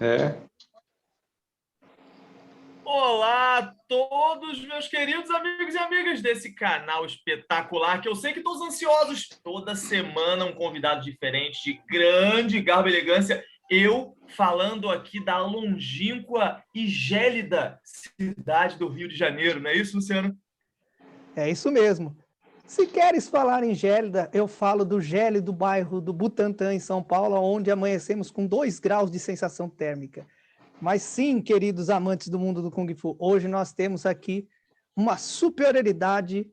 É. Olá a todos meus queridos amigos e amigas desse canal espetacular, que eu sei que todos ansiosos. Toda semana um convidado diferente, de grande garbo e elegância. Eu falando aqui da longínqua e gélida cidade do Rio de Janeiro, não é isso, Luciano? É isso mesmo. Se queres falar em gélida, eu falo do gélido bairro do Butantã, em São Paulo, onde amanhecemos com 2 graus de sensação térmica. Mas sim, queridos amantes do mundo do Kung Fu, hoje nós temos aqui uma superioridade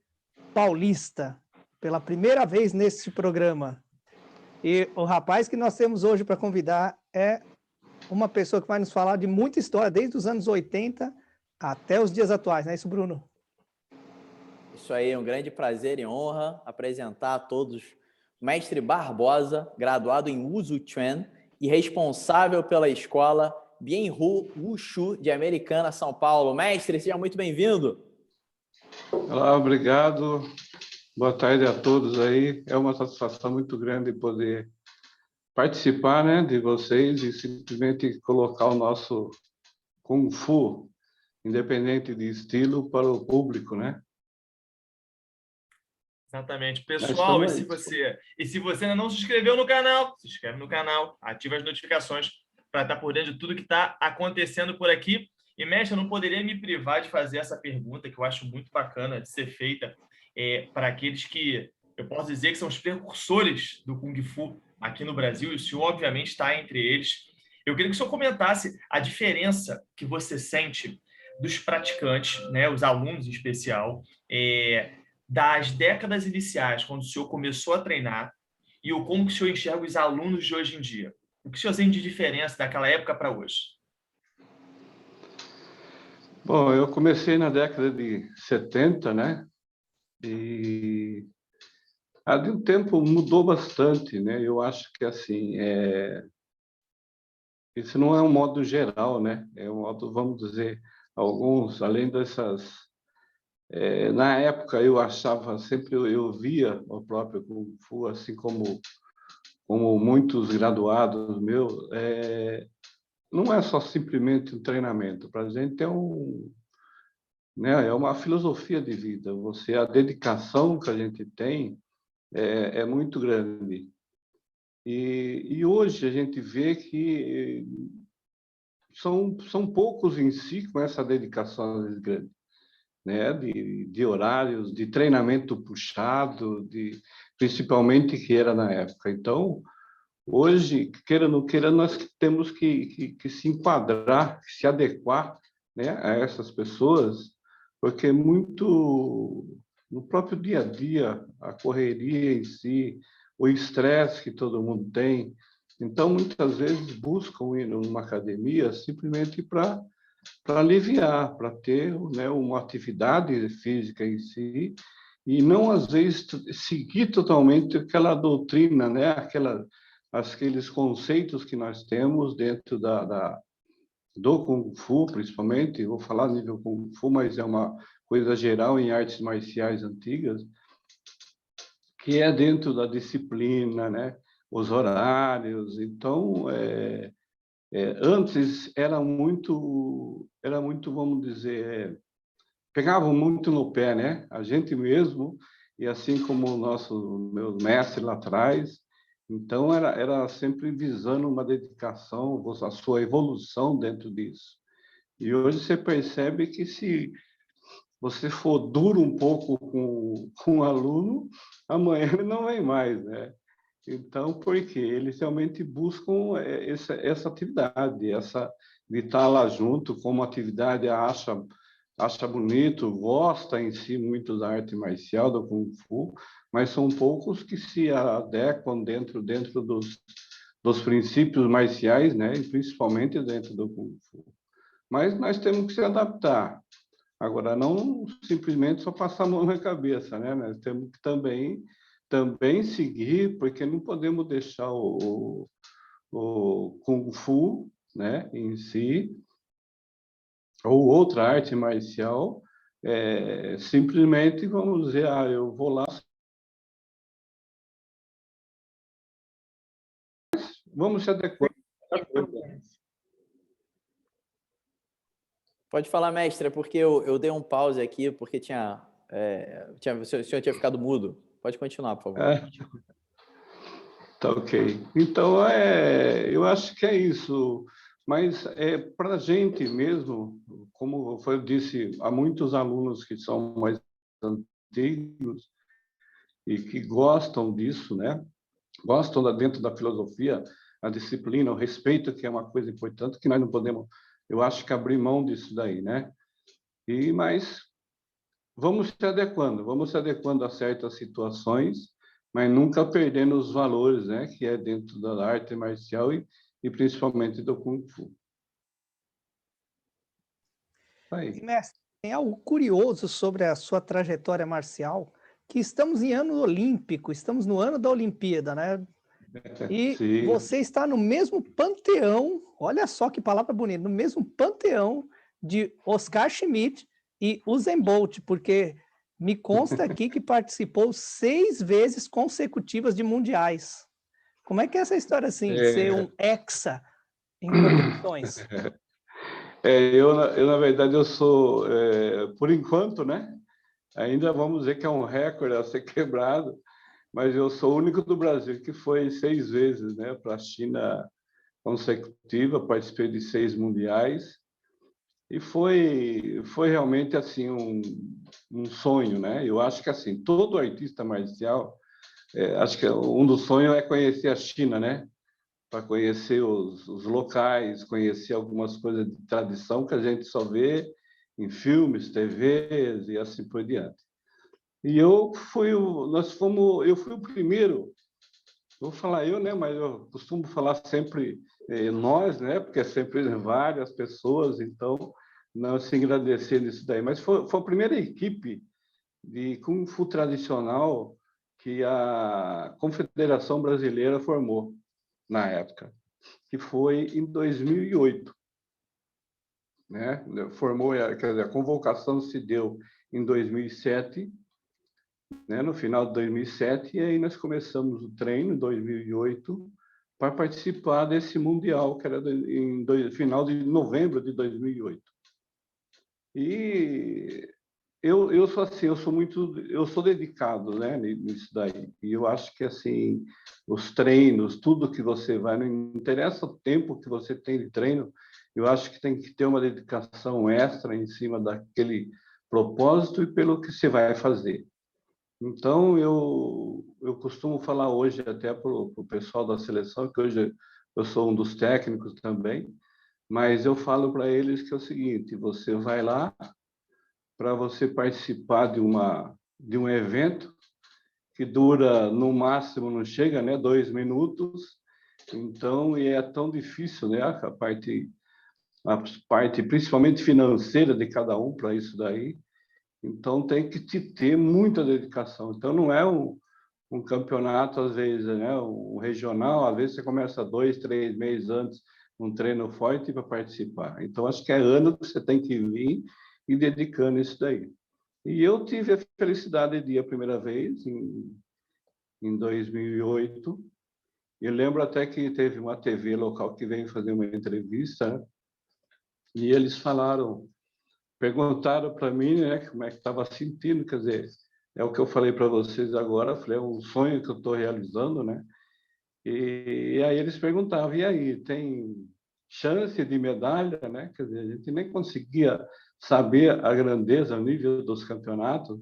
paulista, pela primeira vez neste programa. E o rapaz que nós temos hoje para convidar é uma pessoa que vai nos falar de muita história, desde os anos 80 até os dias atuais, não é isso, Bruno? Isso aí, é um grande prazer e honra apresentar a todos o mestre Barbosa, graduado em Wuzhu Chuan e responsável pela escola Bienhu Wushu de Americana, São Paulo. Mestre, seja muito bem-vindo. Olá, obrigado. Boa tarde a todos aí. É uma satisfação muito grande poder participar, né, de vocês e simplesmente colocar o nosso Kung Fu, independente de estilo, para o público, né? Exatamente. Pessoal, e se você ainda não se inscreveu no canal, se inscreve no canal, ativa as notificações para estar por dentro de tudo que está acontecendo por aqui. E, mestre, eu não poderia me privar de fazer essa pergunta, que eu acho muito bacana de ser feita para aqueles que, eu posso dizer que são os precursores do Kung Fu aqui no Brasil, e o senhor, obviamente, está entre eles. Eu queria que o senhor comentasse a diferença que você sente dos praticantes, né, os alunos em especial, das décadas iniciais, quando o senhor começou a treinar, e como que o senhor enxerga os alunos de hoje em dia? O que o senhor sente de diferença daquela época para hoje? Bom, eu comecei na década de 70, né? E de um tempo mudou bastante, né? Eu acho que assim, isso não é um modo geral, né? É um modo, vamos dizer, alguns, além dessas. Na época eu achava sempre, eu via o próprio Kung Fu, assim como muitos graduados meus, não é só simplesmente um treinamento. Para a gente é uma filosofia de vida. A dedicação que a gente tem é muito grande. E hoje a gente vê que são poucos em si com essa dedicação grande, né? De horários, de treinamento puxado, principalmente que era na época. Então, hoje, queira ou não queira, nós temos que se enquadrar, se adequar, né, a essas pessoas, porque muito no próprio dia a dia, a correria em si, o estresse que todo mundo tem. Então, muitas vezes buscam ir numa academia simplesmente para aliviar, para ter, né, uma atividade física em si, e não, às vezes, seguir totalmente aquela doutrina, né, aqueles conceitos que nós temos dentro do Kung Fu, principalmente. Vou falar nível Kung Fu, mas é uma coisa geral em artes marciais antigas, que é dentro da disciplina, né, os horários. Então, antes era muito, vamos dizer, pegavam muito no pé, né? A gente mesmo, e assim como o meu mestre lá atrás. Então, era sempre visando uma dedicação, a sua evolução dentro disso. E hoje você percebe que se você for duro um pouco com o aluno, amanhã ele não vem mais, né? Então, por quê? Eles realmente buscam essa atividade, de estar lá junto, como atividade, acha bonito, gosta em si muito da arte marcial, do Kung Fu, mas são poucos que se adequam dentro dos princípios marciais, né? E principalmente dentro do Kung Fu. Mas nós temos que se adaptar. Agora, não simplesmente só passar a mão na cabeça, né? Nós temos que também seguir, porque não podemos deixar o Kung Fu, né, em si, ou outra arte marcial, simplesmente vamos dizer, eu vou lá, vamos se adequar. Pode falar, mestre, porque eu dei um pause aqui, porque o senhor tinha ficado mudo. Pode continuar, por favor. Tá ok. Então, eu acho que é isso. Mas para a gente mesmo, como eu disse, há muitos alunos que são mais antigos e que gostam disso, né? Gostam dentro da filosofia, a disciplina, o respeito, que é uma coisa importante, que nós não podemos, eu acho que abrir mão disso daí, né? Mas vamos se adequando a certas situações, mas nunca perdendo os valores, né? Que é dentro da arte marcial e principalmente do Kung Fu. E, mestre, tem algo curioso sobre a sua trajetória marcial, que estamos em ano olímpico, estamos no ano da Olimpíada, né? E Sim. você está no mesmo panteão, olha só que palavra bonita, no mesmo panteão de Oscar Schmidt e Usain Bolt, porque me consta aqui que participou 6 vezes consecutivas de mundiais. Como é que é essa história assim, de ser um hexa em competições? Na verdade, eu sou, por enquanto, né? Ainda vamos dizer que é um recorde a ser quebrado, mas eu sou o único do Brasil que foi 6 vezes, né, para a China consecutiva, participei de 6 mundiais e foi realmente assim um sonho, né? Eu acho que assim todo artista marcial, acho que um dos sonhos é conhecer a China, né? Para conhecer os locais, conhecer algumas coisas de tradição que a gente só vê em filmes, TVs e assim por diante. E eu fui o primeiro, vou falar eu, né? Mas eu costumo falar sempre nós, né? Porque é sempre várias pessoas, então não se agradecer nisso daí. Mas foi a primeira equipe de Kung Fu tradicional que a Confederação Brasileira formou na época, que foi em 2008, né? Formou, quer dizer, a convocação se deu em 2007, né? No final de 2007, e aí nós começamos o treino em 2008 para participar desse mundial, que era final de novembro de 2008. E eu sou assim, eu sou dedicado, né, nisso daí. E eu acho que assim, os treinos, tudo que você vai, não interessa o tempo que você tem de treino, eu acho que tem que ter uma dedicação extra em cima daquele propósito e pelo que você vai fazer. Então, eu costumo falar hoje até para o pessoal da seleção, que hoje eu sou um dos técnicos também, mas eu falo para eles que é o seguinte: você vai lá para você participar de um evento que dura, no máximo, não chega, né, 2 minutos, então, e é tão difícil, né, a parte principalmente financeira de cada um para isso daí, então tem que ter muita dedicação. Então, não é um campeonato, às vezes, né, um regional, às vezes você começa 2, 3 meses antes, um treino forte para participar. Então, acho que é ano que você tem que vir e dedicando isso daí. E eu tive a felicidade de ir a primeira vez, em 2008. Eu lembro até que teve uma TV local que veio fazer uma entrevista, né? E eles perguntaram para mim, né, como é que estava sentindo, quer dizer, é o que eu falei para vocês agora, falei, é um sonho que eu estou realizando, né? E aí eles perguntavam, e aí, tem chance de medalha, né? Quer dizer, a gente nem conseguia saber a grandeza, o nível dos campeonatos.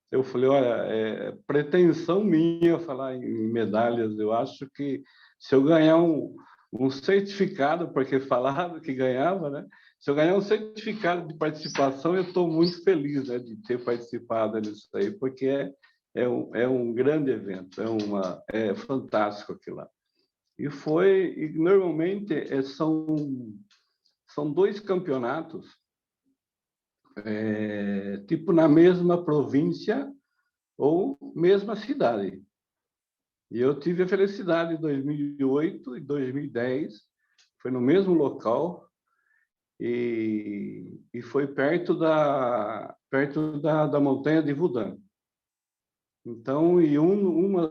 Eu falei, olha, pretensão minha falar em medalhas. Eu acho que se eu ganhar um certificado, porque falaram que ganhava, né? Se eu ganhar um certificado de participação, eu estou muito feliz, né, de ter participado nisso aí, porque é um grande evento, é fantástico aquilo lá. E normalmente são 2 campeonatos, tipo na mesma província ou mesma cidade. E eu tive a felicidade em 2008 e 2010, foi no mesmo local e foi perto da montanha de Wudan. Então, e uma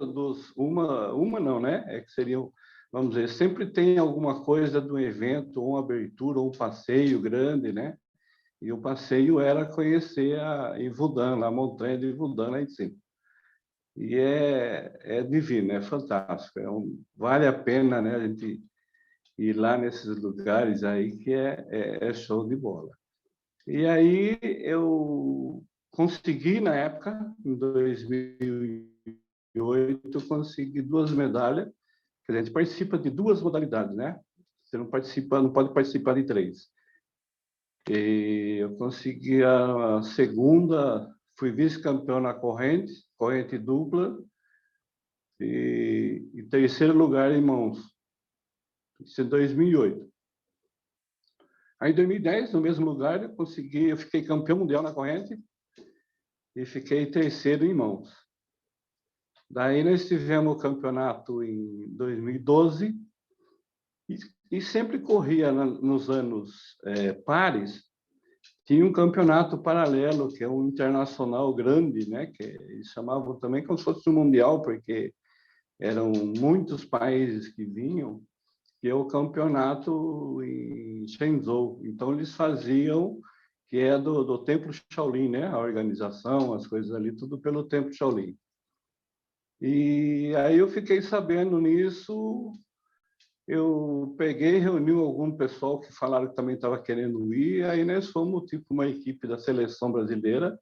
não, né? É que seriam, vamos dizer, sempre tem alguma coisa do evento, ou uma abertura, ou um passeio grande, né? E o passeio era conhecer a Ivúdan, a montanha de Ivúdan lá em cima. E é divino, é fantástico. Vale a pena, né, a gente ir lá nesses lugares aí que é show de bola. E aí eu consegui, na época, em 2008, consegui 2 medalhas. A gente participa de 2 modalidades, né? Você não pode participar de 3. E eu consegui a segunda, fui vice-campeão na corrente dupla, e terceiro lugar em mãos. Isso em 2008. Aí, em 2010, no mesmo lugar, eu fiquei campeão mundial na corrente e fiquei terceiro em mãos. Daí nós tivemos o campeonato em 2012 e sempre corria nos anos pares. Tinha um campeonato paralelo, que é um internacional grande, né? Que eles chamavam também como se fosse um mundial, porque eram muitos países que vinham, que é o campeonato em Shenzhou. Então, eles faziam, que é do Templo Shaolin, né? A organização, as coisas ali, tudo pelo Templo Shaolin. E aí eu fiquei sabendo nisso, eu peguei, reuni algum pessoal que falaram que também estava querendo ir, aí nós fomos tipo uma equipe da seleção brasileira,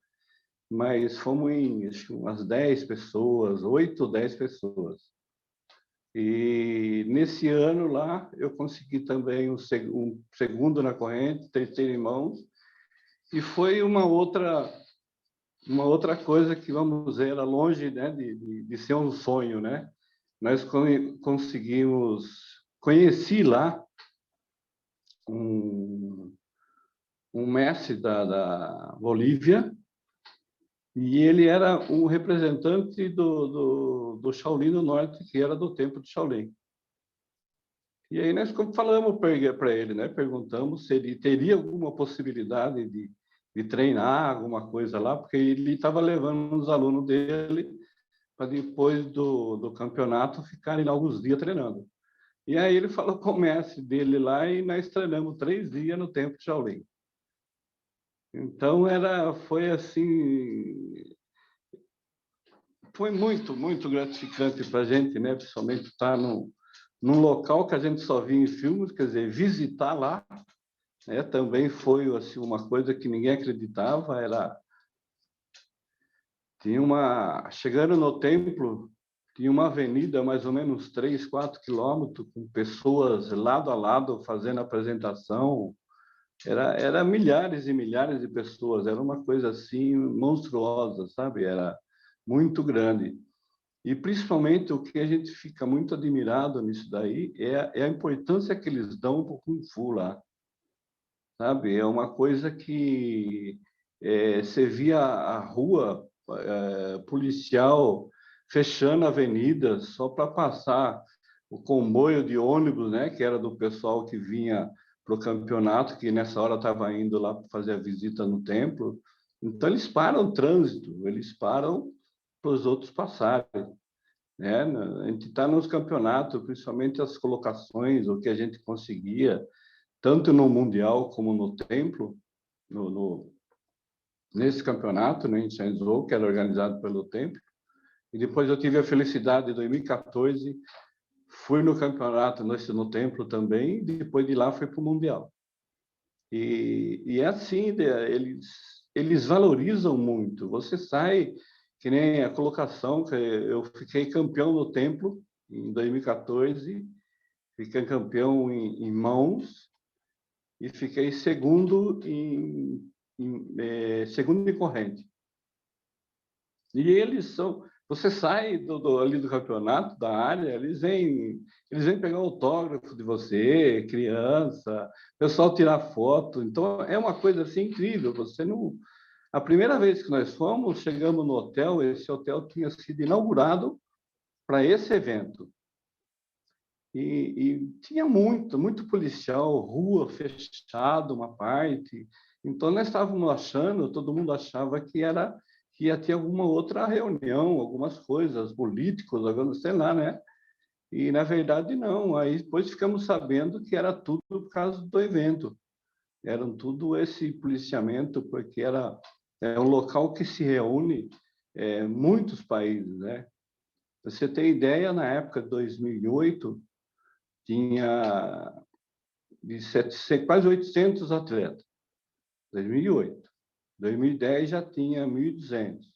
mas fomos em acho que umas 10 pessoas, 8 ou 10 pessoas. E nesse ano lá eu consegui também um segundo na corrente, terceiro em mãos, e foi uma outra coisa que, vamos dizer, era longe, né, de ser um sonho, né? Nós conheci lá um mestre da Bolívia, e ele era um representante do Shaolin do Norte, que era do Templo de Shaolin. E aí nós falamos para ele, né? Perguntamos se ele teria alguma possibilidade de treinar alguma coisa lá, porque ele estava levando os alunos dele para depois do campeonato ficarem lá alguns dias treinando. E aí ele falou com o mestre dele lá e nós treinamos 3 dias no Templo de Shaolin. Então foi assim, foi muito, muito gratificante para a gente, né? Principalmente estar num local que a gente só via em filmes, quer dizer, visitar lá, né? Também foi assim, uma coisa que ninguém acreditava. Chegando no templo, tinha uma avenida mais ou menos 3, 4 quilômetros, com pessoas lado a lado fazendo apresentação. Era milhares e milhares de pessoas, era uma coisa assim monstruosa, sabe? Era muito grande. E principalmente o que a gente fica muito admirado nisso daí é a importância que eles dão para o Kung Fu lá, sabe? É uma coisa que você via a rua policial fechando a avenida só para passar o comboio de ônibus, né? Que era do pessoal que vinha para o campeonato, que nessa hora estava indo lá para fazer a visita no templo. Então, eles param o trânsito, eles param para os outros passarem, né? A gente está nos campeonatos, principalmente as colocações, o que a gente conseguia, tanto no Mundial como no Templo, nesse campeonato, né, em Shenzhou, que era organizado pelo Templo. E depois eu tive a felicidade, em 2014, fui no campeonato no Templo também, e depois de lá fui para o Mundial. E é assim, eles valorizam muito. Você sai, que nem a colocação, que eu fiquei campeão no Templo em 2014, fiquei campeão em mãos e fiquei segundo segundo em corrente. E eles são... Você sai ali do campeonato, da área, eles vêm pegar autógrafo de você, criança, o pessoal tirar foto. Então, é uma coisa assim incrível. Você não... A primeira vez que nós fomos, chegamos no hotel, esse hotel tinha sido inaugurado para esse evento. E tinha muito policial, rua fechada, uma parte. Então, nós estávamos achando, todo mundo achava que ia ter alguma outra reunião, algumas coisas, políticos, sei lá, né? E, na verdade, não. Aí, depois ficamos sabendo que era tudo por causa do evento. eram tudo esse policiamento, porque é um local que se reúne muitos países, né? Pra você ter ideia, na época de 2008, tinha quase 800 atletas. 2008. 2010 já tinha 1.200.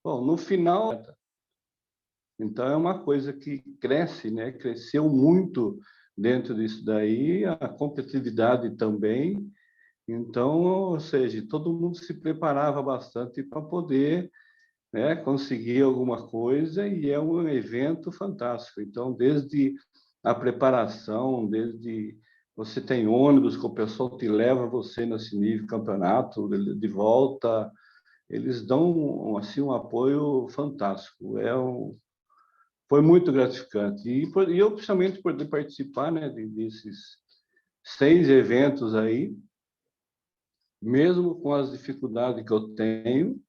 Bom, no final, então é uma coisa que cresce, né? Cresceu muito dentro disso daí, a competitividade também. Então, ou seja, todo mundo se preparava bastante para poder, né, conseguir alguma coisa, e é um evento fantástico. Então, desde a preparação, desde você tem ônibus que o pessoal te leva você nesse nível campeonato de volta, eles dão assim um apoio fantástico. Foi muito gratificante e eu principalmente poder participar, né, desses 6 eventos aí, mesmo com as dificuldades que eu tenho,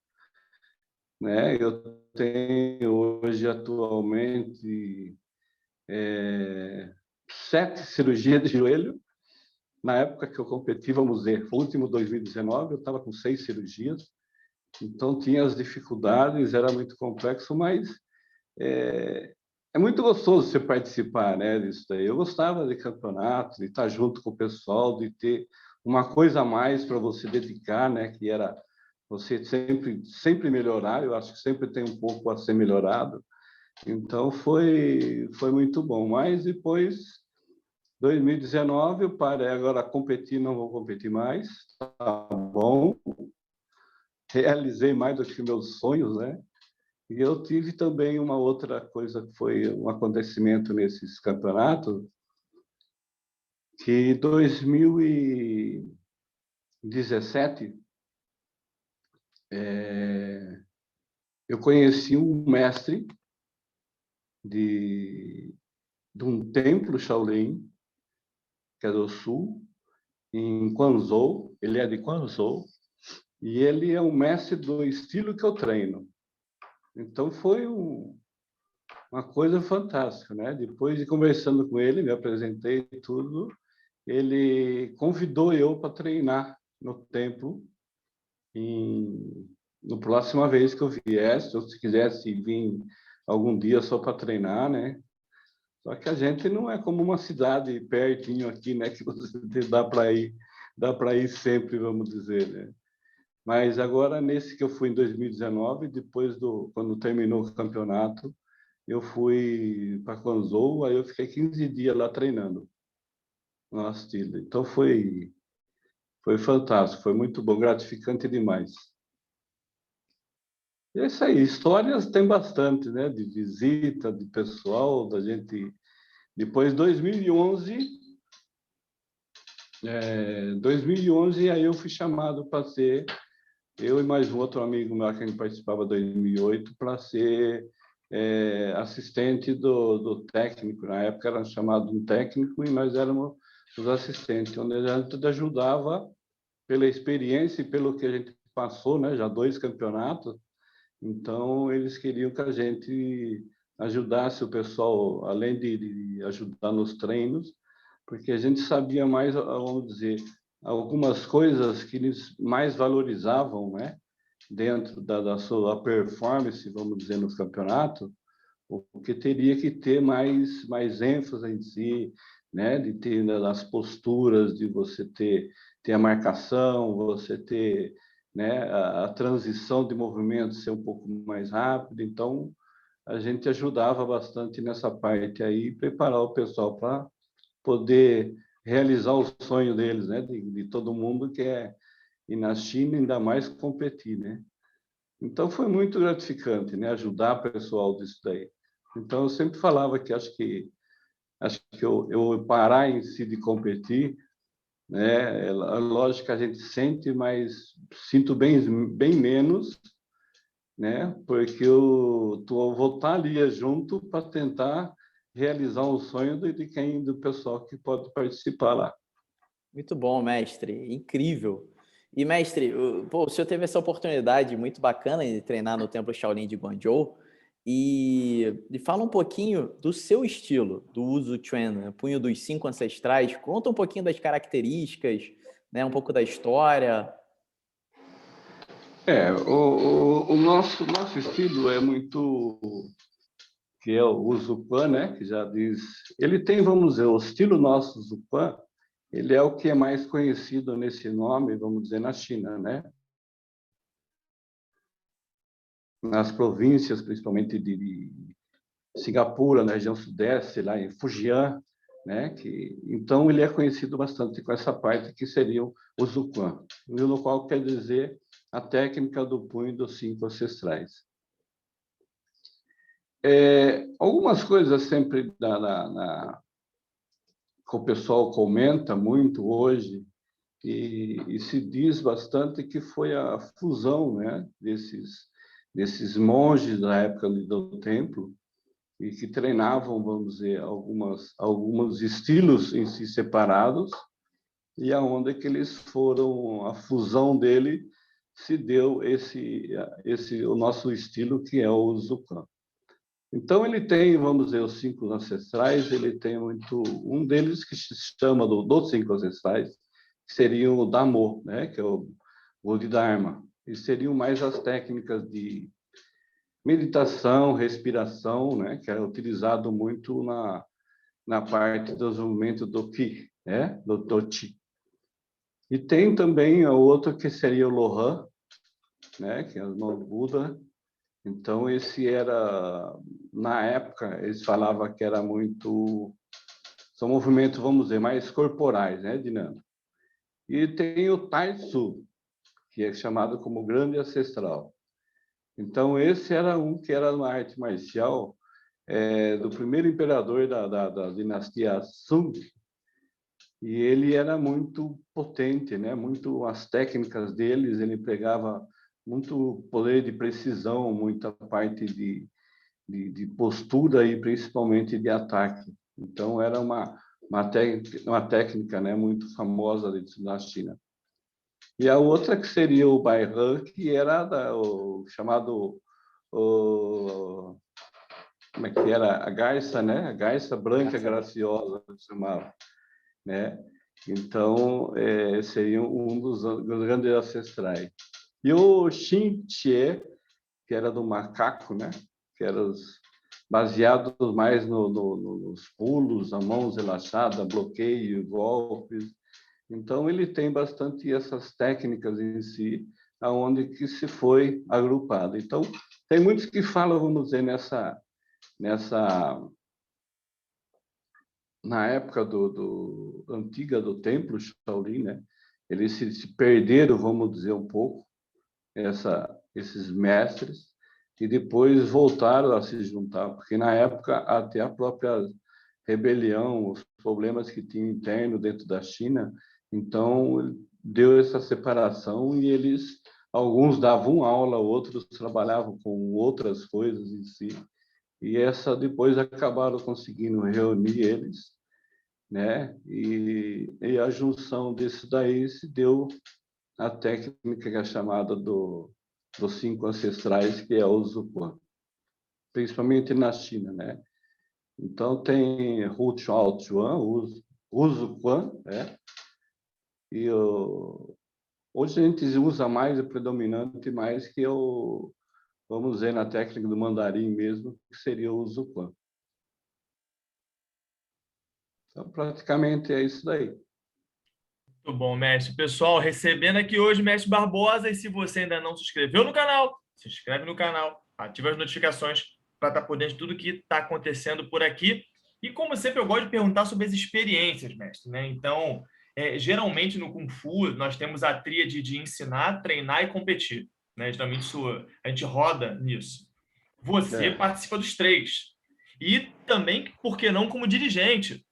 né? Eu tenho hoje atualmente 7 cirurgias de joelho. Na época que eu competi, vamos dizer, o último 2019, eu estava com 6 cirurgias. Então tinha as dificuldades, era muito complexo, mas é muito gostoso você participar, né, disso daí. Eu gostava de campeonato, de estar junto com o pessoal, de ter uma coisa a mais para você dedicar, né, que era você sempre melhorar. Eu acho que sempre tem um pouco a ser melhorado. Então foi muito bom. Mas depois, 2019, eu parei agora a competir, não vou competir mais. Tá bom. Realizei mais do que meus sonhos, né? E eu tive também uma outra coisa que foi um acontecimento nesses campeonatos, que em 2017 eu conheci um mestre de um templo Shaolin, que é do sul, em Quanzhou. Ele é de Quanzhou, e ele é um mestre do estilo que eu treino. Então foi uma coisa fantástica, né? Depois de conversando com ele, me apresentei tudo, ele convidou eu para treinar no templo no próxima vez que eu viesse, ou se quisesse vir algum dia só para treinar, né? Só que a gente não é como uma cidade pertinho aqui, né? Que você dá para ir sempre, vamos dizer, né? Mas agora, nesse que eu fui em 2019, depois quando terminou o campeonato, eu fui para Quanzhou, aí eu fiquei 15 dias lá treinando no Astilha. Então foi fantástico, foi muito bom, gratificante demais. E é isso aí, histórias tem bastante, né? De visita, de pessoal, da gente. Depois, 2011, aí eu fui chamado para ser, eu e mais um outro amigo meu que a gente participava em 2008, para ser assistente do técnico. Na época era chamado um técnico e nós éramos os assistentes, onde a gente ajudava pela experiência e pelo que a gente passou, né? Já 2 campeonatos. Então, eles queriam que a gente ajudasse o pessoal, além de ajudar nos treinos, porque a gente sabia mais, vamos dizer, algumas coisas que eles mais valorizavam, né? Dentro da sua performance, vamos dizer, nos campeonatos, o que teria que ter mais ênfase em si, né? De ter as posturas, de você ter a marcação, você ter, né, a transição de movimento ser um pouco mais rápida. Então, a gente ajudava bastante nessa parte aí, preparar o pessoal para poder realizar o sonho deles, né? De todo mundo que é ir na China, ainda mais competir, né? Então, foi muito gratificante, né? Ajudar o pessoal disso daí. Então, eu sempre falava que acho que eu parar em si de competir, né? É lógico que a gente sente, mas sinto bem menos, né? Porque eu vou estar ali junto para tentar realizar um sonho do pessoal que pode participar lá. Muito bom, mestre. Incrível. E, mestre, o senhor teve essa oportunidade muito bacana de treinar no Templo Shaolin de Guangzhou. E fala um pouquinho do seu estilo, do Uso Chuan, né? Punho dos 5 ancestrais. Conta um pouquinho das características, né? Um pouco da história. O nosso estilo é muito, que é o Usupan, né? Que já diz, ele tem, vamos dizer, o estilo nosso Usupan, ele é o que é mais conhecido nesse nome, vamos dizer, na China, né? Nas províncias, principalmente de Singapura, na região sudeste, lá em Fujian, né? Então, ele é conhecido bastante com essa parte que seria o Zuquan, no qual quer dizer a técnica do punho dos 5 ancestrais. Algumas coisas sempre que o pessoal comenta muito hoje e se diz bastante que foi a fusão, né, desses monges da época do templo e que treinavam, vamos dizer, alguns estilos em si separados, e aonde que eles foram, a fusão dele se deu o nosso estilo, que é o Zucan. Então ele tem, vamos dizer, os 5 ancestrais, ele tem um deles que se chama dos 5 ancestrais, que seria o Damo, né, que é o Bodhidharma, e seriam mais as técnicas de meditação, respiração, né, que é utilizado muito na parte do desenvolvimento do Qi, né, do Qi. E tem também a outra que seria o Lohan, né, que é o novo Buda. Então esse era, na época, eles falavam que era muito, são movimentos, vamos dizer, mais corporais, né, dinâmicos. E tem o Taitsu, que é chamado como grande ancestral. Então, esse era um que era uma arte marcial do primeiro imperador da dinastia Sung, e ele era muito potente, né? Muito as técnicas deles, ele pegava muito poder de precisão, muita parte de postura e principalmente de ataque. Então, era uma técnica, né, muito famosa na China. E a outra que seria o Baihan, que era o chamado, como é que era? A garça, né? A garça branca graciosa, que chamava, né? Então, seria um dos grandes ancestrais. E o Xin Xie, que era do macaco, né? Que era baseado mais nos pulos, a mãos relaxada, bloqueio, golpes. Então, ele tem bastante essas técnicas em si, aonde que se foi agrupado. Então, tem muitos que falam, vamos dizer, na época antiga do templo Shaolin, né? Eles se perderam, vamos dizer, um pouco, esses mestres, e depois voltaram a se juntar, porque na época até a própria rebelião, os problemas que tinha interno dentro da China, então deu essa separação e alguns davam aula, outros trabalhavam com outras coisas em si, e essa depois acabaram conseguindo reunir eles, né? E a junção desse daí se deu a técnica que é chamada dos 5 ancestrais, que é o Zuquan, principalmente na China, né? Então tem Hu Chao Chuan, Zuquan, né? E hoje a gente usa mais, predominante mais, que vamos dizer, na técnica do mandarim mesmo, que seria o Zuquan. Então, praticamente é isso daí. Muito bom, mestre. Pessoal, recebendo aqui hoje mestre Barbosa, e se você ainda não se inscreveu no canal, se inscreve no canal, ativa as notificações para estar por dentro de tudo que está acontecendo por aqui. E como sempre, eu gosto de perguntar sobre as experiências, mestre, né? Então, geralmente no Kung Fu, nós temos a tríade de ensinar, treinar e competir, né? Geralmente a gente roda nisso. Você participa dos 3. E também, por que não, como dirigente,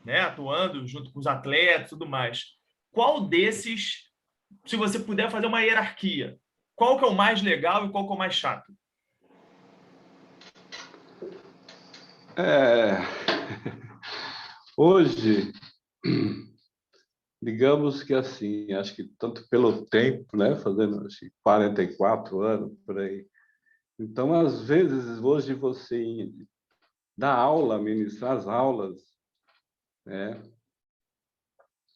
né, atuando junto com os atletas e tudo mais. Qual desses, se você puder fazer uma hierarquia, qual que é o mais legal e qual que é o mais chato? Hoje, digamos que assim, acho que tanto pelo tempo, né, fazendo acho que 44 anos por aí, Então, às vezes, hoje você dá aula, ministrar as aulas, né,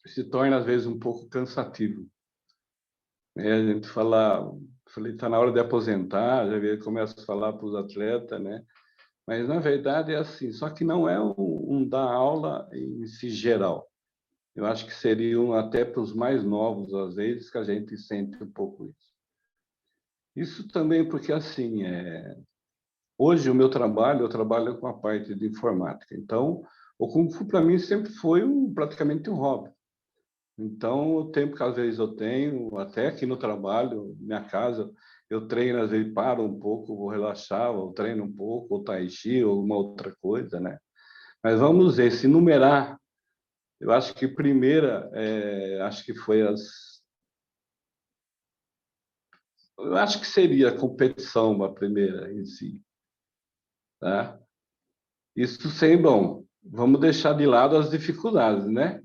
se torna, às vezes, um pouco cansativo. Né? A gente falei, está na hora de aposentar, já começa a falar para os atletas, né? Mas, na verdade, é assim, só que não é um dar aula em si geral. Eu acho que seriam até para os mais novos, às vezes, que a gente sente um pouco isso. Isso também porque, assim, hoje o meu trabalho, eu trabalho com a parte de informática. Então, o Kung Fu, para mim, sempre foi praticamente um hobby. Então, o tempo que às vezes eu tenho, até aqui no trabalho, minha casa, eu treino, às vezes paro um pouco, vou relaxar, ou treino um pouco, ou tai chi, ou alguma outra coisa, né? Mas vamos ver, se numerar, eu acho que primeira, acho que foi eu acho que seria a competição a primeira em si, tá? Isso sem, bom, vamos deixar de lado as dificuldades, né?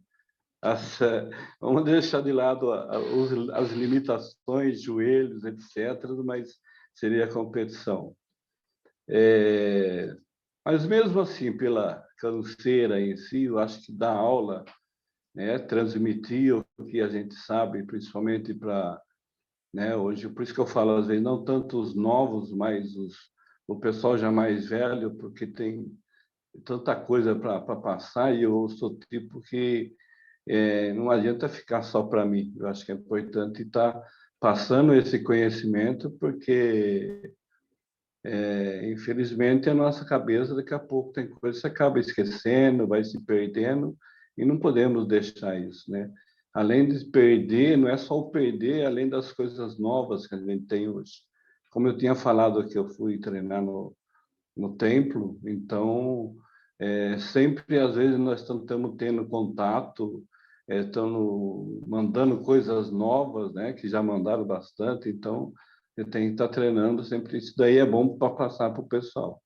Vamos deixar de lado as limitações, joelhos, etc., mas seria a competição. Mas mesmo assim, pela canseira em si, eu acho que dar aula, né, transmitir o que a gente sabe, principalmente para, né, hoje, por isso que eu falo às vezes, não tanto os novos, mas o pessoal já mais velho, porque tem tanta coisa para passar e eu sou tipo que não adianta ficar só para mim. Eu acho que é importante estar passando esse conhecimento, porque, infelizmente, a nossa cabeça, daqui a pouco, tem coisa que você acaba esquecendo, vai se perdendo, e não podemos deixar isso, né? Além de perder, não é só o perder, além das coisas novas que a gente tem hoje. Como eu tinha falado que eu fui treinar no templo, então, sempre, às vezes, nós estamos tendo contato, estamos mandando coisas novas, né, que já mandaram bastante, então, eu tenho que estar treinando sempre. Isso daí é bom para passar para o pessoal.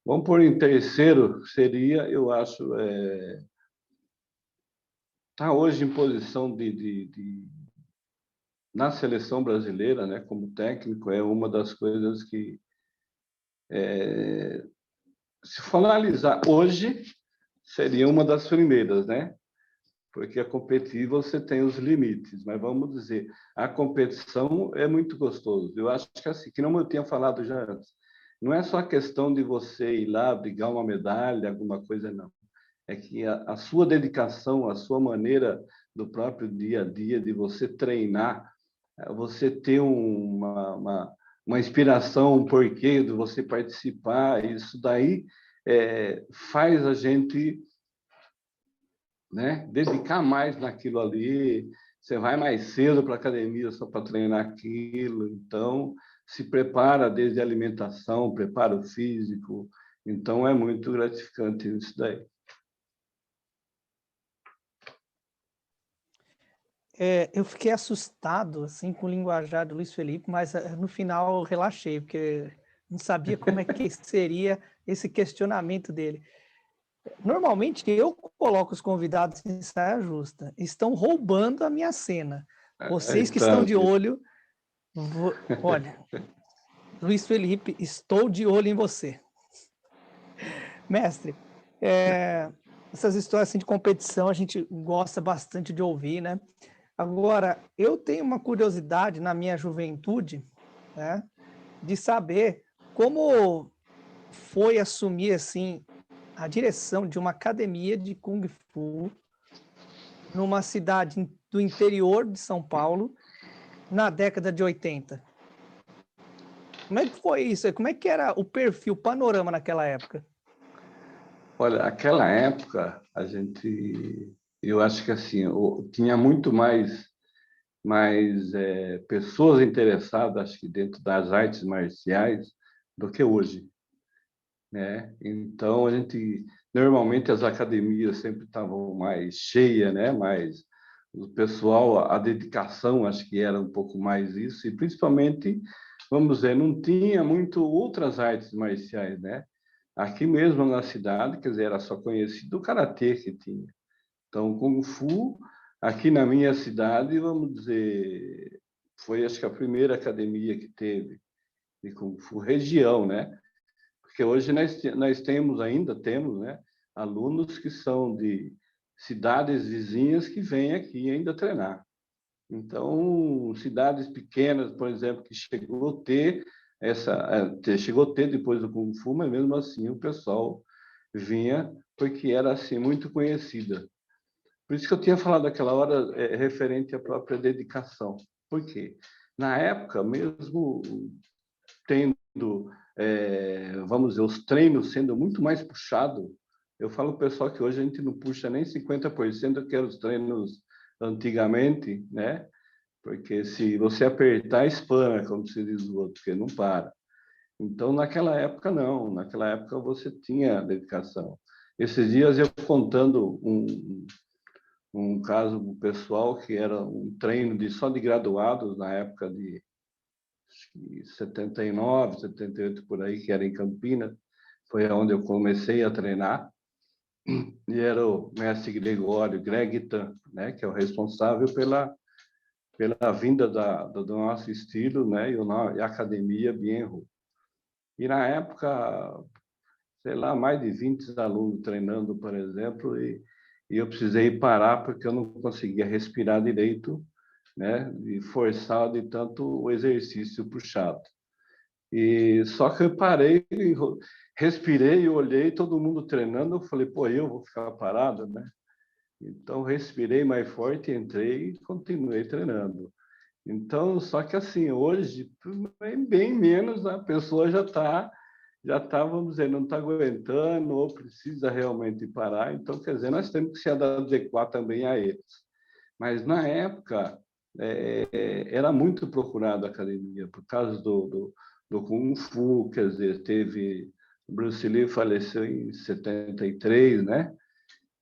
Vamos por em terceiro, seria, eu acho, tá hoje em posição na seleção brasileira, né, como técnico, é uma das coisas que, se for analisar hoje, seria uma das primeiras, né? Porque a competir você tem os limites, mas vamos dizer, a competição é muito gostoso. Eu acho que assim, que não eu tinha falado já antes, não é só a questão de você ir lá brigar uma medalha, alguma coisa, não. É que a sua dedicação, a sua maneira do próprio dia a dia, de você treinar, você ter uma inspiração, um porquê de você participar, isso daí faz a gente, né, dedicar mais naquilo ali. Você vai mais cedo para a academia só para treinar aquilo, então se prepara desde a alimentação, preparo físico, então é muito gratificante isso daí. Eu fiquei assustado assim com o linguajar do Luiz Felipe, mas no final eu relaxei, porque não sabia como é que seria esse questionamento dele. Normalmente eu coloco os convidados em saia justa, estão roubando a minha cena. Vocês que estão de olho, olha, Luiz Felipe, estou de olho em você. Mestre, essas histórias assim, de competição a gente gosta bastante de ouvir, né? Agora, eu tenho uma curiosidade na minha juventude, né, de saber como foi assumir assim a direção de uma academia de Kung Fu numa cidade do interior de São Paulo na década de 80. Como é que foi isso? Como é que era o perfil, o panorama naquela época? Olha, aquela época, eu acho que assim, tinha muito mais pessoas interessadas, acho que dentro das artes marciais, do que hoje, né? Então, normalmente as academias sempre estavam mais cheias, né? Mais o pessoal, a dedicação, acho que era um pouco mais isso, e principalmente, vamos dizer, não tinha muito outras artes marciais, né? Aqui mesmo na cidade, quer dizer, era só conhecido o karatê que tinha. Então, Kung Fu, aqui na minha cidade, vamos dizer, foi acho que a primeira academia que teve. de Kung Fu região, né? Porque hoje nós ainda temos, né, alunos que são de cidades vizinhas que vêm aqui ainda treinar. Então, cidades pequenas, por exemplo, que chegou a ter depois do Kung Fu, mas mesmo assim o pessoal vinha porque era assim muito conhecida. Por isso que eu tinha falado aquela hora referente à própria dedicação. Por quê? Na época, mesmo tendo, vamos dizer, os treinos sendo muito mais puxados, eu falo para o pessoal que hoje a gente não puxa nem 50% que eram os treinos antigamente, né? Porque se você apertar, espana, como se diz o outro, porque não para. Então, naquela época, não. Naquela época, você tinha dedicação. Esses dias, eu contando um caso pessoal que era um treino só de graduados, na época de 79, 78, por aí, que era em Campinas. Foi onde eu comecei a treinar. E era o mestre Gregório, Greg Tan, né, que é o responsável pela vinda do nosso estilo, né, e a academia Bien-Ru. E na época, sei lá, mais de 20 alunos treinando, por exemplo, e eu precisei parar porque eu não conseguia respirar direito, né, e forçar de tanto o exercício puxado. E só que eu parei, respirei, olhei todo mundo treinando, eu falei, pô, eu vou ficar parado, né? Então respirei mais forte, entrei e continuei treinando. Então, só que assim, hoje, bem menos, a pessoa já tá, vamos dizer, não está aguentando ou precisa realmente parar. Então, quer dizer, nós temos que se adequar também a eles. Mas, na época, era muito procurado a academia, por causa do Kung Fu, quer dizer, Bruce Lee faleceu em 73, né?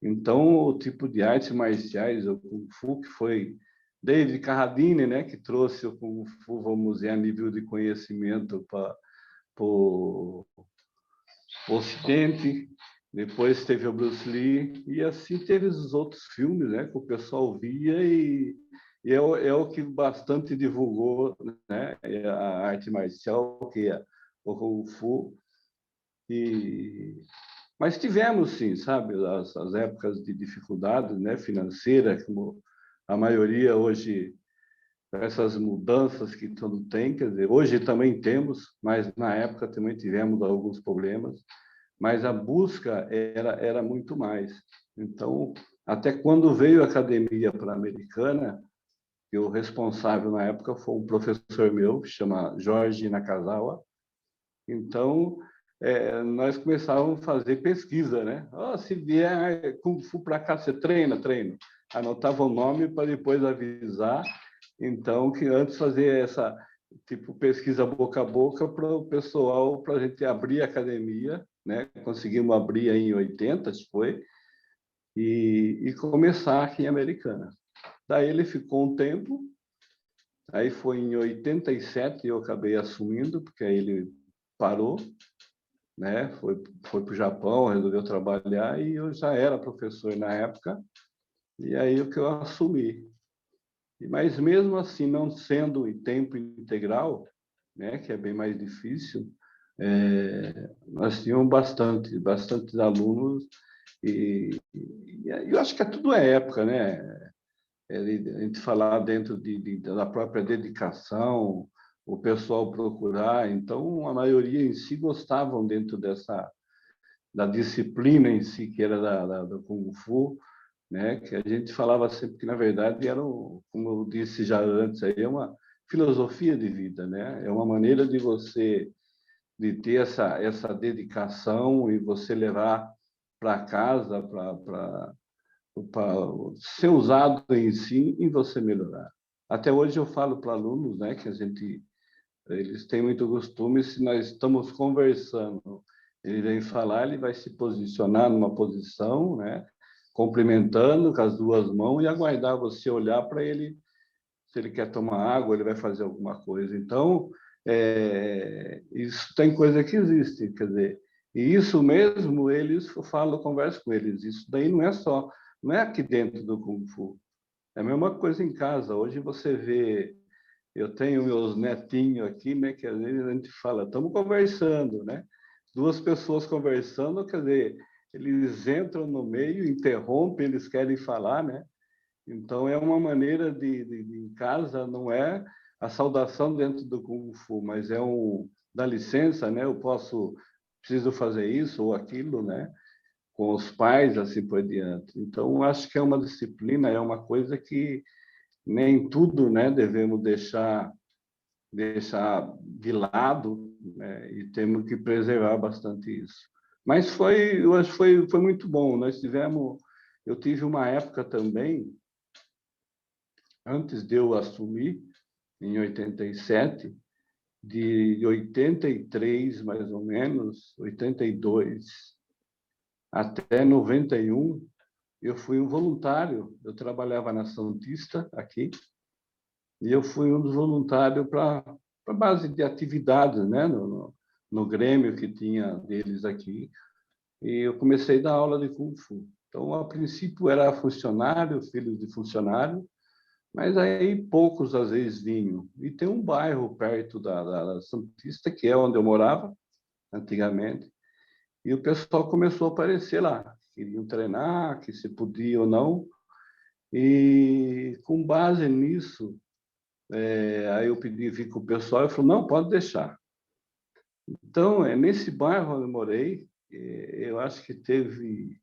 Então, o tipo de artes marciais, o Kung Fu, que foi David Carradine, né, que trouxe o Kung Fu, vamos dizer, a nível de conhecimento para o Ocidente. Depois teve o Bruce Lee, e assim teve os outros filmes, né, que o pessoal via e é o que bastante divulgou, né, a arte marcial, que é o Kung Fu. Mas tivemos, sim, sabe, as épocas de dificuldade, né, financeira, como a maioria hoje, essas mudanças que todo tem, quer dizer, hoje também temos, mas na época também tivemos alguns problemas, mas a busca era muito mais. Então, até quando veio a academia para a Americana, que o responsável na época foi um professor meu, que chama Jorge Nakazawa. Então, nós começávamos a fazer pesquisa, né? Oh, se vier Kung Fu para cá, você treina? Treino. Anotava o nome para depois avisar. Então, que antes fazer essa tipo pesquisa boca a boca para o pessoal, para a gente abrir a academia, né? Conseguimos abrir aí em 80, foi, e começar aqui em Americana. Daí ele ficou um tempo, aí foi em 87 eu acabei assumindo, porque aí ele parou, né? Foi para o Japão, resolveu trabalhar e eu já era professor na época, e aí o que eu assumi. Mas mesmo assim, não sendo em tempo integral, né, que é bem mais difícil, nós tínhamos bastante alunos e eu acho que tudo é época, né? A gente falar dentro da própria dedicação, o pessoal procurar, então a maioria em si gostavam dentro da disciplina em si, que era do Kung Fu, né? Que a gente falava sempre que, na verdade, como eu disse já antes, aí, é uma filosofia de vida, né? É uma maneira de você de ter essa dedicação e você levar para casa, para ser usado em si e você melhorar. Até hoje eu falo para alunos, né, que eles têm muito costume, se nós estamos conversando, ele vem falar, ele vai se posicionar numa posição, né, cumprimentando com as duas mãos e aguardar você olhar para ele, se ele quer tomar água, ele vai fazer alguma coisa. Então, isso tem coisa que existe, quer dizer, e isso mesmo, eu converso com eles, isso daí não é aqui dentro do Kung Fu, é a mesma coisa em casa. Hoje você vê eu tenho meus netinhos aqui, né? Que às vezes a gente fala, estamos conversando, né? Duas pessoas conversando, quer dizer, eles entram no meio, interrompem, eles querem falar, né? Então, é uma maneira em casa, não é a saudação dentro do Kung Fu, mas é dá licença, né? Preciso fazer isso ou aquilo, né? Com os pais, assim por diante. Então, acho que é uma disciplina, é uma coisa que nem tudo, né? Devemos deixar de lado, né? E temos que preservar bastante isso. Mas eu acho que foi muito bom. Eu tive uma época também, antes de eu assumir, em 87, de 83, mais ou menos, 82, até 91, eu fui um voluntário. Eu trabalhava na Santista, aqui, e eu fui um dos voluntários para a base de atividades, né? No Grêmio que tinha deles aqui. E eu comecei a dar aula de Kung Fu. Então, a princípio, era funcionário, filho de funcionário, mas aí poucos às vezes vinham. E tem um bairro perto da Santista, que é onde eu morava antigamente, e o pessoal começou a aparecer lá. Queriam treinar, que se podia ou não. E com base nisso, aí eu vi com o pessoal e falou, não, pode deixar. Então, nesse bairro onde eu morei, eu acho que teve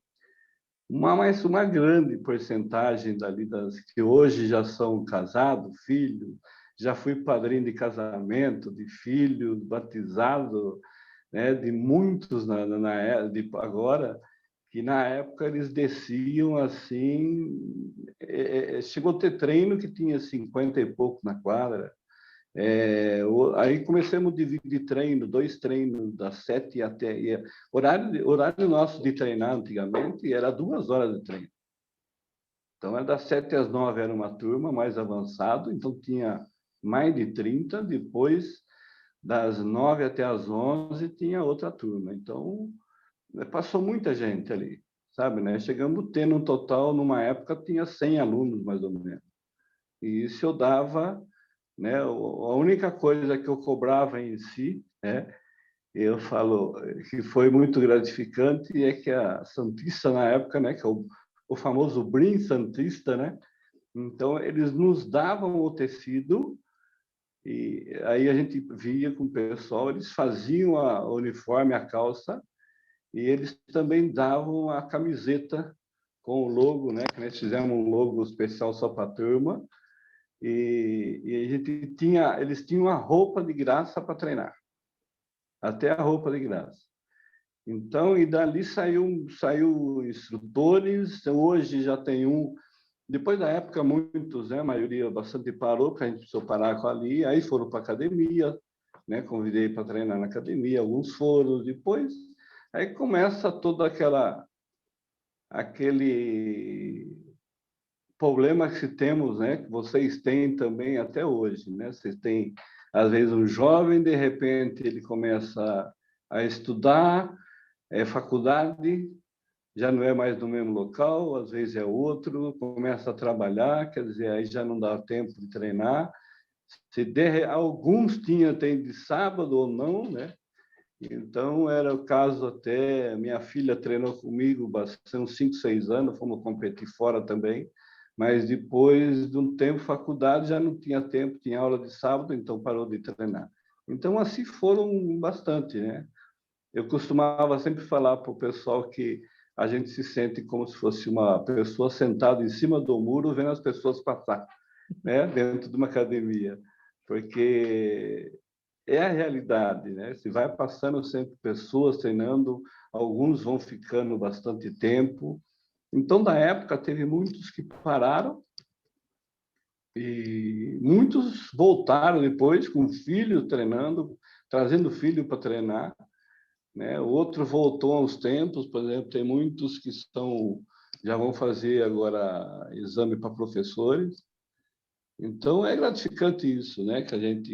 uma grande porcentagem das que hoje já são casados, filhos, já fui padrinho de casamento, de filhos, batizado, né, de muitos agora, que na época eles desciam assim, chegou a ter treino que tinha 50 e pouco na quadra. Aí começamos a dividir treino, 2 treinos das 7 até... Horário nosso de treinar antigamente era 2 horas de treino. Então, era das 7 às 9 era uma turma mais avançado, então tinha mais de 30, depois das 9 até as 11 tinha outra turma. Então, passou muita gente ali, sabe, né? Chegamos tendo um total, numa época, tinha 100 alunos, mais ou menos. E isso eu dava... Né? A única coisa que eu cobrava em si, né? Eu falo que foi muito gratificante, é que a Santista na época, né? Que é o famoso Brim Santista, né? Então eles nos davam o tecido e aí a gente via com o pessoal, eles faziam o uniforme, a calça, e eles também davam a camiseta com o logo, né? Que nós fizemos um logo especial só para a turma. E eles tinham a roupa de graça para treinar, até a roupa de graça. Então, e dali saiu instrutores. Hoje já tem depois da época muitos, né, a maioria bastante parou, porque a gente precisou parar com ali, aí foram para academia, né, convidei para treinar na academia, alguns foram, depois aí começa toda aquele problema que temos, né, que vocês têm também até hoje, né? Vocês têm, às vezes, um jovem, de repente, ele começa a estudar, faculdade, já não é mais no mesmo local, às vezes é outro, começa a trabalhar, quer dizer, aí já não dá tempo de treinar. Alguns tem de sábado ou não, né? Então, era o caso até, minha filha treinou comigo bastante, uns 5, 6 anos, fomos competir fora também, mas depois de um tempo, faculdade, já não tinha tempo, tinha aula de sábado, então parou de treinar. Então, assim foram bastante, né? Eu costumava sempre falar para o pessoal que a gente se sente como se fosse uma pessoa sentada em cima do muro, vendo as pessoas passar, né? Dentro de uma academia, porque é a realidade, né? Se vai passando sempre pessoas treinando, alguns vão ficando bastante tempo. Então, da época, teve muitos que pararam e muitos voltaram depois com filhos treinando, trazendo filho para treinar, né? O outro voltou há uns tempos, por exemplo, tem muitos que já vão fazer agora exame para professores. Então, é gratificante isso, né? Que a gente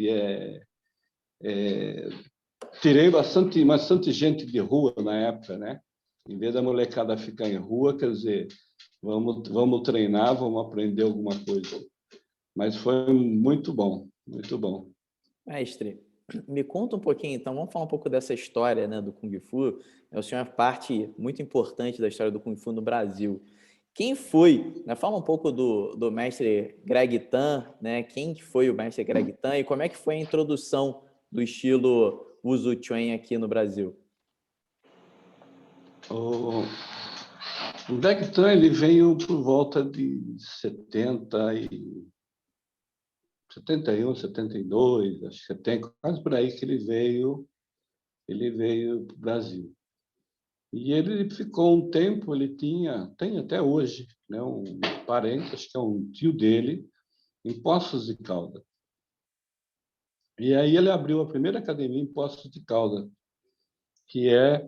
tirei bastante gente de rua na época, né? Em vez da molecada ficar em rua, quer dizer, vamos treinar, vamos aprender alguma coisa. Mas foi muito bom. Muito bom. Mestre, me conta um pouquinho, então, vamos falar um pouco dessa história, né, do Kung Fu. O senhor é parte muito importante da história do Kung Fu no Brasil. Quem foi, né, fala um pouco do mestre Greg Tan, né, quem foi o mestre Greg Tan e como é que foi a introdução do estilo Wushu Chuan aqui no Brasil? O Greg Tan, ele veio por volta de 71, 72, acho que tem quase por aí que ele veio para o Brasil. E ele ficou um tempo, tem até hoje, né, um parente, acho que é um tio dele, em Poços de Caldas. E aí ele abriu a primeira academia em Poços de Caldas, que é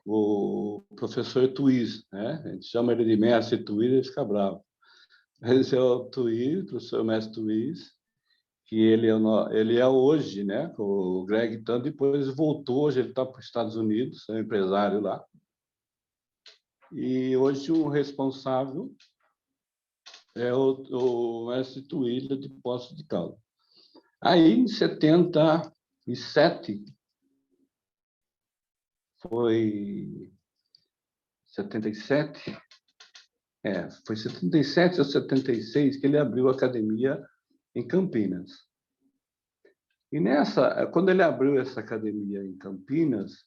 o professor Tuiz, né? A gente chama ele de mestre Tuiz, ele fica bravo. Esse é o Tuiz, o professor mestre Tuiz, que ele é hoje, né? O Greg Tan depois voltou, hoje ele está para os Estados Unidos, é um empresário lá. E hoje o responsável é o mestre Tuílio de Poços de Caldas. Aí, em 77, foi 77? Foi 77 ou 76 que ele abriu a academia em Campinas. E quando ele abriu essa academia em Campinas,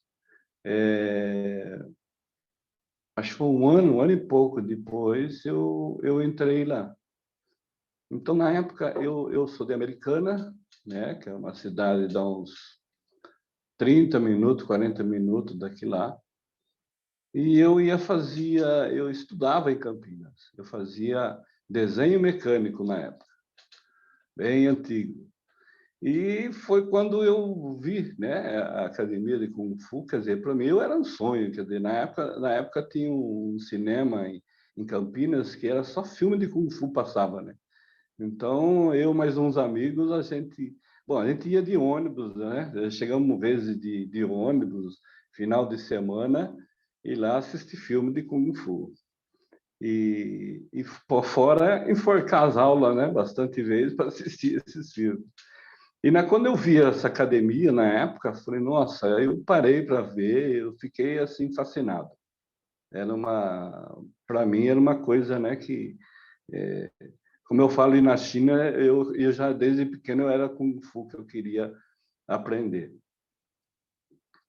acho que foi um ano e pouco depois, eu entrei lá. Então, na época, eu sou de Americana, né, que é uma cidade de uns 30 minutos, 40 minutos daqui lá. E eu estudava em Campinas. Eu fazia desenho mecânico na época, bem antigo. E foi quando eu vi, né, a academia de Kung Fu, quer dizer, para mim era um sonho, quer dizer, na época tinha um cinema em Campinas que era só filme de Kung Fu passava, né? Então, eu mais uns amigos, a gente ia de ônibus, né? Chegamos vezes de ônibus, final de semana, e lá assistir filme de Kung Fu. E por fora, enforcar as aulas, né? Bastante vezes para assistir esses filmes. Quando eu vi essa academia, na época, falei, nossa, eu parei para ver, eu fiquei, assim, fascinado. Para mim, era uma coisa, né, que... como eu falo na China, eu já desde pequeno eu era Kung Fu que eu queria aprender.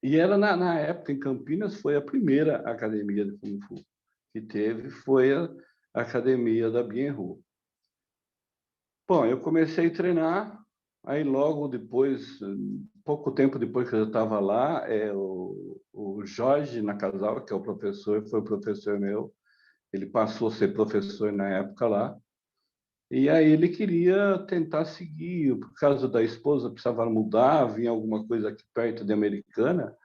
E ela na época em Campinas foi a primeira academia de Kung Fu que teve, foi a academia da Bien Ho. Bom, eu comecei a treinar, aí logo depois, pouco tempo depois que eu estava lá, o Jorge Nakazawa, que é o professor, foi o professor meu, ele passou a ser professor na época lá. E aí ele queria tentar seguir, por causa da esposa, precisava mudar, vinha alguma coisa aqui perto de Americana,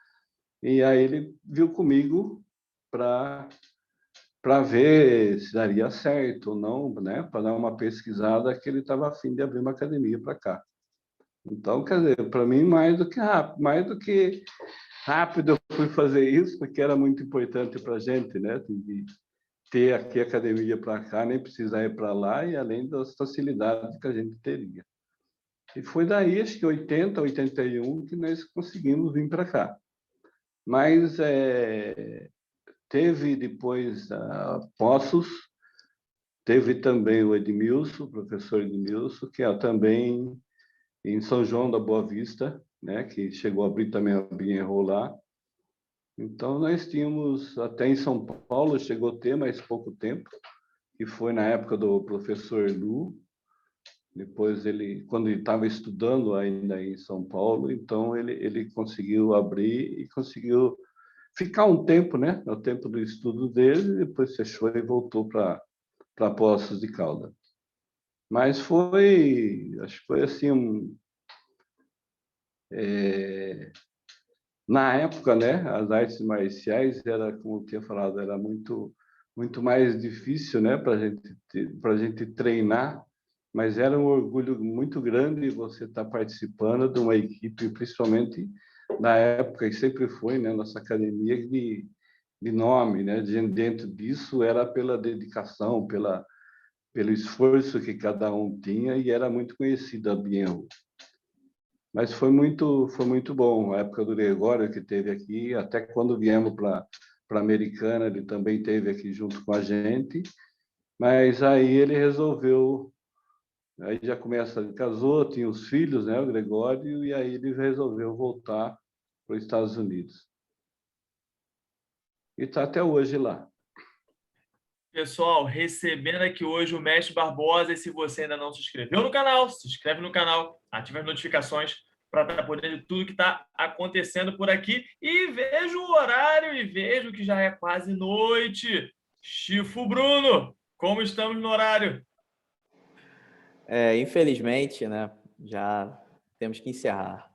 e aí ele viu comigo para ver se daria certo ou não, né? Para dar uma pesquisada que ele estava a fim de abrir uma academia para cá. Então, quer dizer, para mim, mais do que rápido eu fui fazer isso, porque era muito importante para a gente, né? De ter aqui a academia para cá, nem precisar ir para lá, e além das facilidades que a gente teria. E foi daí, acho que 80, 81, que nós conseguimos vir para cá. Mas teve depois Poços, teve também o Edmilson, o professor Edmilson, que é também em São João da Boa Vista, né, que chegou a abrir também a Bien-Ho lá. Então, nós tínhamos, até em São Paulo, chegou a ter mais pouco tempo, que foi na época do professor Lu. Depois, quando ele estava estudando ainda em São Paulo, então ele conseguiu abrir e conseguiu ficar um tempo, né? No tempo do estudo dele, depois fechou e voltou para Poços de Caldas. Mas acho que foi assim, na época, né? As artes marciais era, como eu tinha falado, era muito mais difícil, né? Para gente treinar, mas era um orgulho muito grande você estar participando de uma equipe, principalmente na época, e sempre foi, né? Nossa academia de nome, né? Dentro disso era pela dedicação, pelo esforço que cada um tinha, e era muito conhecida a Bienru. Mas foi muito bom. A época do Gregório, que teve aqui, até quando viemos para Americana, ele também teve aqui junto com a gente. Mas aí ele resolveu, aí já começa, ele casou, tinha os filhos, né, o Gregório, e aí ele resolveu voltar para os Estados Unidos. E está até hoje lá. Pessoal, recebendo aqui hoje o Mestre Barbosa, e se você ainda não se inscreveu no canal, se inscreve no canal, ativa as notificações para estar por dentro de tudo que está acontecendo por aqui. E vejo o horário e vejo que já é quase noite. Chifo Bruno, como estamos no horário? Infelizmente, né? Já temos que encerrar.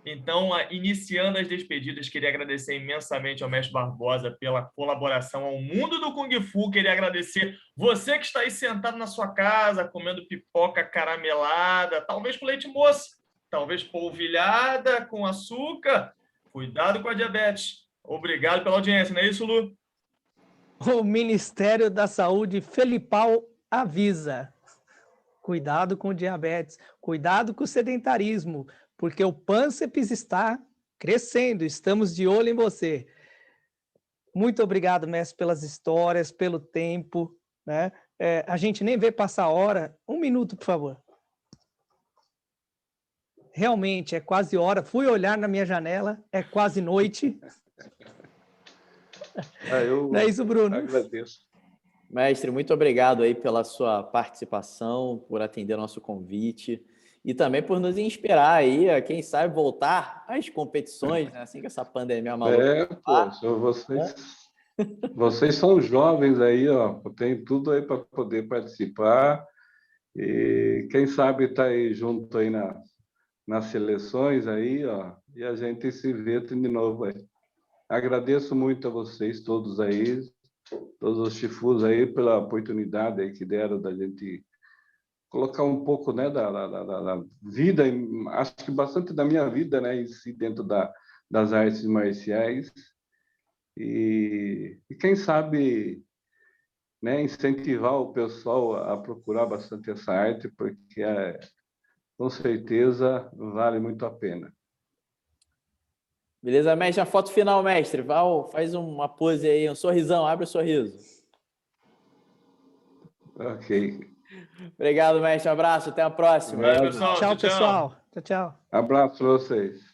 Então, iniciando as despedidas, queria agradecer imensamente ao Mestre Barbosa pela colaboração ao mundo do Kung Fu. Queria agradecer você que está aí sentado na sua casa, comendo pipoca caramelada, talvez com leite moça, talvez polvilhada com açúcar. Cuidado com a diabetes. Obrigado pela audiência, não é isso, Lu? O Ministério da Saúde Felipao avisa. Cuidado com o diabetes, cuidado com o sedentarismo, porque o pânceps está crescendo. Estamos de olho em você. Muito obrigado, mestre, pelas histórias, pelo tempo, né? A gente nem vê passar a hora. 1 minuto, por favor. Realmente, é quase hora. Fui olhar na minha janela, é quase noite. Eu Não é isso, Bruno? agradeço. Mestre, muito obrigado aí pela sua participação, por atender o nosso convite e também por nos inspirar aí a, quem sabe, voltar às competições, né? Assim que essa pandemia maluca. Vocês são jovens aí, ó, tem tudo aí para poder participar e quem sabe tá aí junto aí nas seleções aí, ó, e a gente se vê de novo aí. Agradeço muito a vocês todos aí, todos os chifus aí, pela oportunidade aí que deram da gente colocar um pouco, né, da vida, acho que bastante da minha vida, né, em si, dentro das artes marciais. E quem sabe, né, incentivar o pessoal a procurar bastante essa arte, porque com certeza vale muito a pena. Beleza, mestre? A foto final, mestre. Val, faz uma pose aí, um sorrisão, abre o sorriso. Ok. Obrigado, mestre. Um abraço, até a próxima. Valeu, pessoal. Tchau, pessoal. Tchau, tchau. Abraço para vocês.